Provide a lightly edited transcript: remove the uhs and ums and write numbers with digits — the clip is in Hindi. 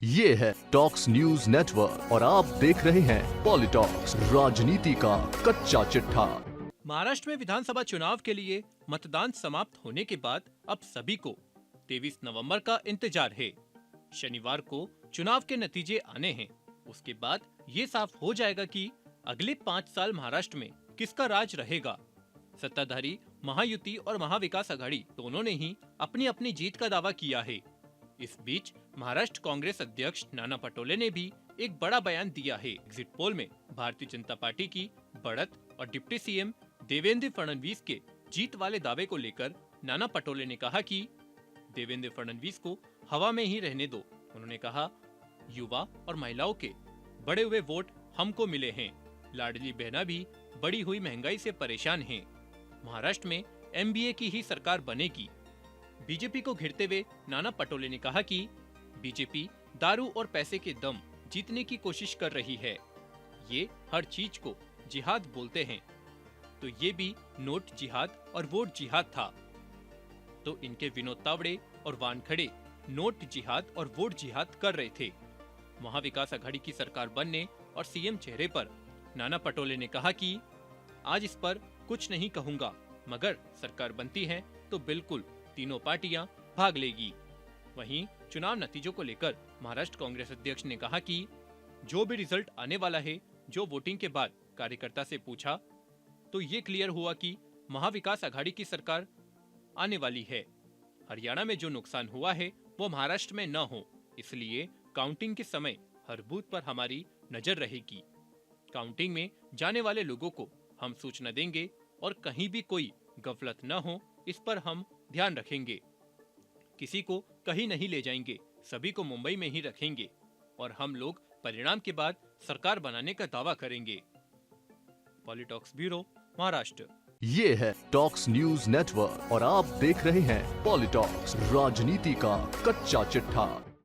ये है टॉक्स न्यूज नेटवर्क और आप देख रहे हैं पॉलिटॉक्स, राजनीति का कच्चा चिट्ठा। महाराष्ट्र में विधानसभा चुनाव के लिए मतदान समाप्त होने के बाद अब सभी को 23 नवंबर का इंतजार है। शनिवार को चुनाव के नतीजे आने हैं। उसके बाद ये साफ हो जाएगा कि अगले 5 साल महाराष्ट्र में किसका राज रहेगा। सत्ताधारी महायुति और महाविकास आघाड़ी दोनों ने ही अपनी अपनी जीत का दावा किया है। इस बीच महाराष्ट्र कांग्रेस अध्यक्ष नाना पटोले ने भी एक बड़ा बयान दिया है। एग्जिट पोल में भारतीय जनता पार्टी की बढ़त और डिप्टी सीएम देवेंद्र फडणवीस के जीत वाले दावे को लेकर नाना पटोले ने कहा कि देवेंद्र फडणवीस को हवा में ही रहने दो। उन्होंने कहा, युवा और महिलाओं के बढ़े हुए वोट हमको मिले हैं। लाडली बहना भी बढ़ी हुई महंगाई से परेशान हैं। महाराष्ट्र में एमबीए की ही सरकार बनेगी। बीजेपी को घेरते हुए नाना पटोले ने कहा कि बीजेपी दारू और पैसे के दम जीतने की कोशिश कर रही है। ये हर चीज को जिहाद बोलते हैं, तो ये भी नोट जिहाद और वोट जिहाद था। तो इनके विनोद तावड़े और वानखड़े नोट जिहाद और वोट जिहाद कर रहे थे। महाविकास आघाड़ी की सरकार बनने और सीएम चेहरे पर नाना पटोले ने कहा कि आज इस पर कुछ नहीं कहूंगा, मगर सरकार बनती है तो बिल्कुल तीनों पार्टियां भाग लेगी। वहीं चुनाव नतीजों को लेकर महाराष्ट्र कांग्रेस अध्यक्ष ने कहा कि जो भी रिजल्ट आने वाला है, जो वोटिंग के बाद कार्यकर्ता से पूछा तो ये क्लियर हुआ कि महाविकास आघाड़ी की सरकार आने वाली है। हरियाणा में जो नुकसान हुआ है वो महाराष्ट्र में न हो, इसलिए काउंटिंग के समय हर बूथ पर हमारी नजर रहेगी। काउंटिंग में जाने वाले लोगों को हम सूचना देंगे और कहीं भी कोई गफलत न हो, इस पर हम ध्यान रखेंगे। किसी को कहीं नहीं ले जाएंगे, सभी को मुंबई में ही रखेंगे और हम लोग परिणाम के बाद सरकार बनाने का दावा करेंगे। पॉलिटॉक्स ब्यूरो, महाराष्ट्र। ये है टॉक्स न्यूज नेटवर्क और आप देख रहे हैं पॉलिटॉक्स, राजनीति का कच्चा चिट्ठा।